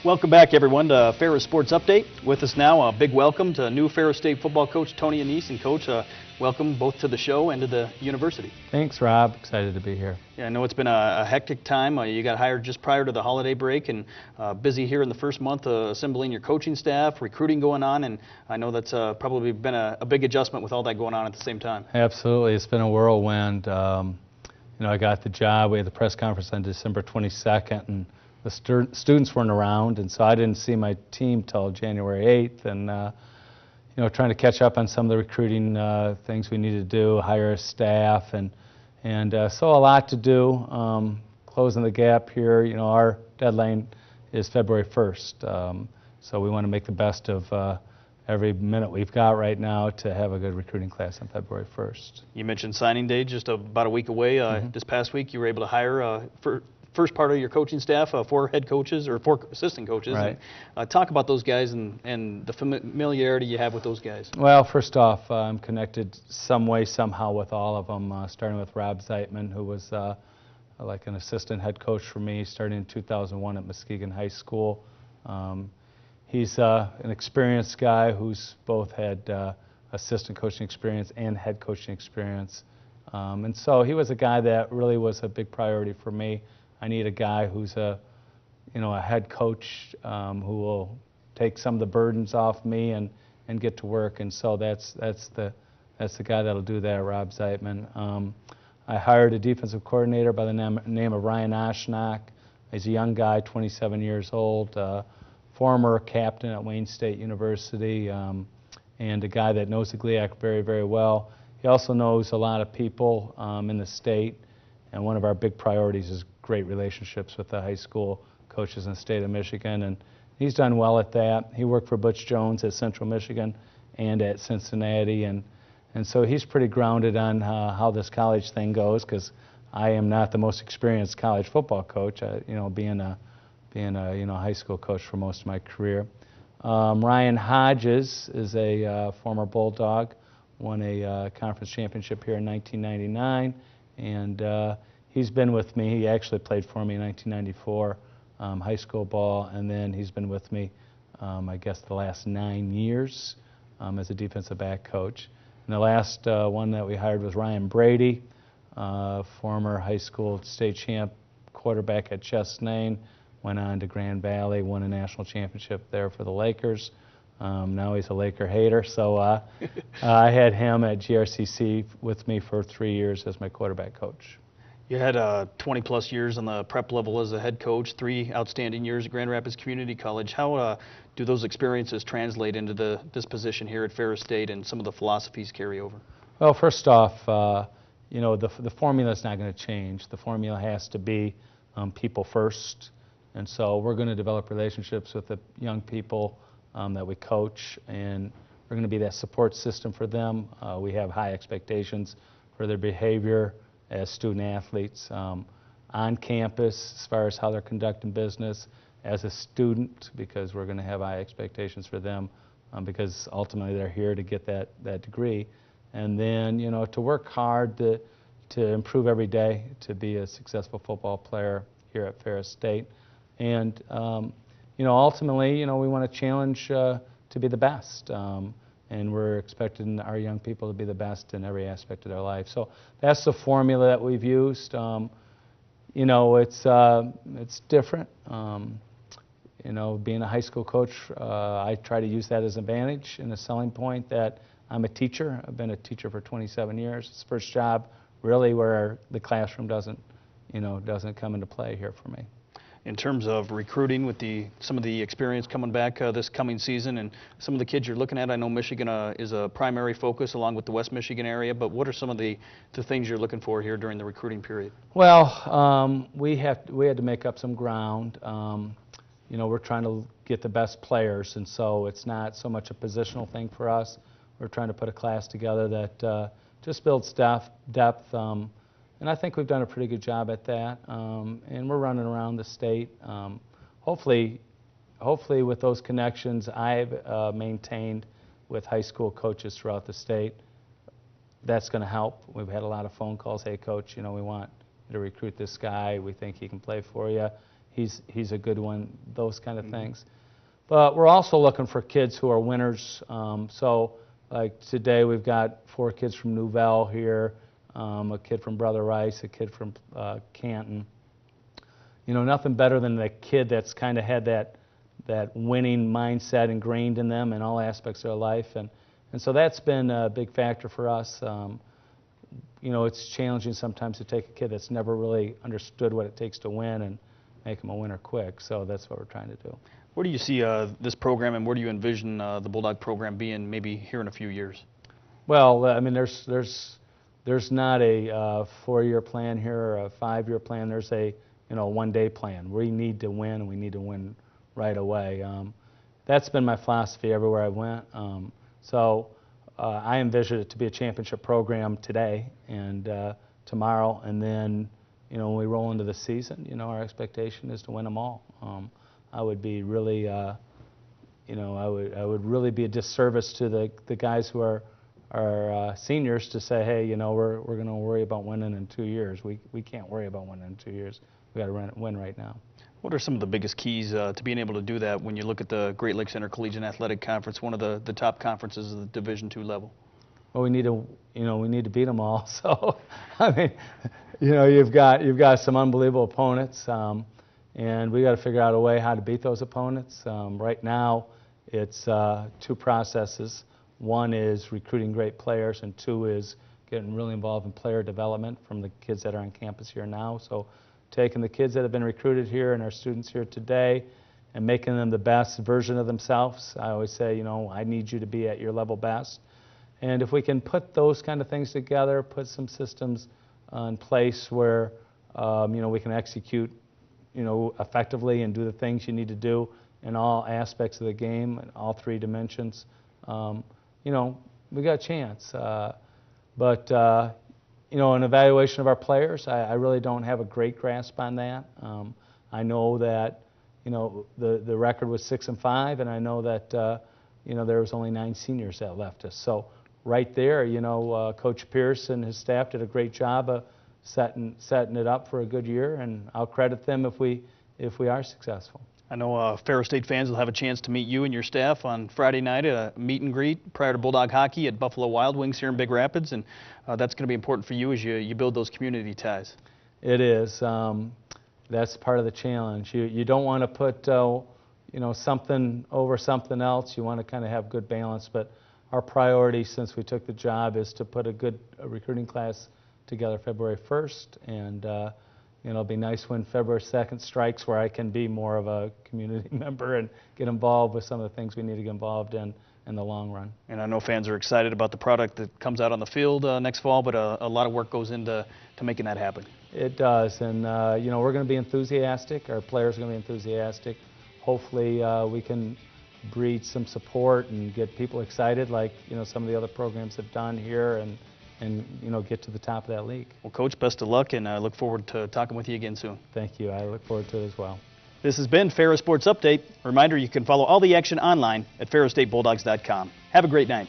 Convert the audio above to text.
Welcome back, everyone, to Ferris Sports Update. With us now, a big welcome to new Ferris State football coach Tony Annese. And Coach, welcome both to the show and to the university. Thanks, Rob. Excited to be here. Yeah, I know it's been a hectic time. You got hired just prior to the holiday break, and busy here in the first month assembling your coaching staff, recruiting going on, and I know that's probably been a big adjustment with all that going on at the same time. Absolutely. It's been a whirlwind. I got the job. We had the press conference on December 22nd, and the students weren't around, and so I didn't see my team till January 8th, and trying to catch up on some of the recruiting things we needed to do, hire staff, and so a lot to do. Closing the gap here. Our deadline is February 1st, so we want to make the best of every minute we've got right now to have a good recruiting class on February 1st. You mentioned signing day just about a week away. This past week, you were able to hire first part of your coaching staff, 4 head coaches or 4 assistant coaches. Right. And, talk about those guys and the familiarity you have with those guys. Well, first off, I'm connected some way, somehow with all of them, starting with Rob Zeitman, who was like an assistant head coach for me starting in 2001 at Muskegon High School. He's an experienced guy who's both had assistant coaching experience and head coaching experience. And so he was a guy that really was a big priority for me. I need a guy who's a head coach who will take some of the burdens off me and get to work. And so that's the guy that'll do that, Rob Zeitman. I hired a defensive coordinator by the name of Ryan Oshnock. He's a young guy, 27 years old, former captain at Wayne State University, and a guy that knows the GLIAC very, very well. He also knows a lot of people in the state, and one of our big priorities is great relationships with the high school coaches in the state of Michigan, and he's done well at that. He worked for Butch Jones at Central Michigan and at Cincinnati, and so he's pretty grounded on how this college thing goes, because I am not the most experienced college football coach, being a high school coach for most of my career. Ryan Hodges is a former Bulldog, won a conference championship here in 1999, and he's been with me. He actually played for me in 1994, high school ball, and then he's been with me, I guess, the last 9 years as a defensive back coach. And the last one that we hired was Ryan Brady, former high school state champ quarterback at Chesnane, went on to Grand Valley, won a national championship there for the Lakers. Now he's a Laker hater, so I had him at GRCC with me for 3 years as my quarterback coach. You had 20-plus years on the prep level as a head coach, 3 outstanding years at Grand Rapids Community College. How do those experiences translate into this position here at Ferris State, and some of the philosophies carry over? Well, first off, the formula is not going to change. The formula has to be people first, and so we're going to develop relationships with the young people that we coach, and we're going to be that support system for them. We have high expectations for their behavior as student athletes on campus, as far as how they're conducting business, as a student, because we're going to have high expectations for them, because ultimately they're here to get that degree, and then to work hard to improve every day, to be a successful football player here at Ferris State, and ultimately we want to challenge to be the best. And we're expecting our young people to be the best in every aspect of their life. So that's the formula that we've used. It's different. Being a high school coach, I try to use that as an advantage and a selling point that I'm a teacher. I've been a teacher for 27 years. It's the first job really where the classroom doesn't come into play here for me. In terms of recruiting, with some of the experience coming back this coming season, and some of the kids you're looking at, I know Michigan is a primary focus along with the West Michigan area, but what are some of the things you're looking for here during the recruiting period? Well, we had to make up some ground. We're trying to get the best players, and so it's not so much a positional thing for us. We're trying to put a class together that just builds depth. And I think we've done a pretty good job at that, and we're running around the state. Hopefully with those connections I've maintained with high school coaches throughout the state, that's going to help. We've had a lot of phone calls. Hey, Coach, we want you to recruit this guy. We think he can play for you. he's a good one, those kind of things. But we're also looking for kids who are winners. So like today we've got 4 kids from Nouvelle here, a kid from Brother Rice, a kid from Canton. You know, nothing better than the kid that's kind of had that winning mindset ingrained in them in all aspects of their life. And so that's been a big factor for us. You know, it's challenging sometimes to take a kid that's never really understood what it takes to win and make him a winner quick. So that's what we're trying to do. Where do you see this program, and where do you envision the Bulldog program being maybe here in a few years? Well, I mean, there's not a 4-year plan here or a 5-year plan. There's a one-day plan. We need to win, and we need to win right away. That's been my philosophy everywhere I went. So I envision it to be a championship program today and tomorrow, and then when we roll into the season, our expectation is to win them all. I would be really, I would really be a disservice to the guys who are seniors to say, hey, we're going to worry about winning in 2 years. We can't worry about winning in 2 years. We got to win right now. What are some of the biggest keys to being able to do that when you look at the Great Lakes Intercollegiate Athletic Conference, one of the top conferences of the Division II level? Well, we need to beat them all. So, I mean, you've got some unbelievable opponents, and we got to figure out a way how to beat those opponents. Right now, it's 2 processes. 1 is recruiting great players, and 2 is getting really involved in player development from the kids that are on campus here now. So taking the kids that have been recruited here and our students here today and making them the best version of themselves. I always say, I need you to be at your level best. And if we can put those kind of things together, put some systems in place where, we can execute, effectively and do the things you need to do in all aspects of the game, in all 3 dimensions, we got a chance. But an evaluation of our players, I really don't have a great grasp on that. I know that, the record was 6-5, and I know that, there was only 9 seniors that left us. So right there, Coach Pierce and his staff did a great job of setting it up for a good year, and I'll credit them if we are successful. I know Ferris State fans will have a chance to meet you and your staff on Friday night at a meet and greet prior to Bulldog hockey at Buffalo Wild Wings here in Big Rapids, and that's going to be important for you as you build those community ties. It is. That's part of the challenge. You don't want to put something over something else. You want to kind of have good balance, but our priority since we took the job is to put a good recruiting class together February 1st, and it'll be nice when February 2nd strikes where I can be more of a community member and get involved with some of the things we need to get involved in the long run. And I know fans are excited about the product that comes out on the field next fall, but a lot of work goes into making that happen. It does, and we're going to be enthusiastic. Our players are going to be enthusiastic. Hopefully we can breed some support and get people excited like some of the other programs have done here, and get to the top of that league. Well, Coach, best of luck, and I look forward to talking with you again soon. Thank you. I look forward to it as well. This has been Ferris Sports Update. A reminder, you can follow all the action online at ferrisstatebulldogs.com. Have a great night.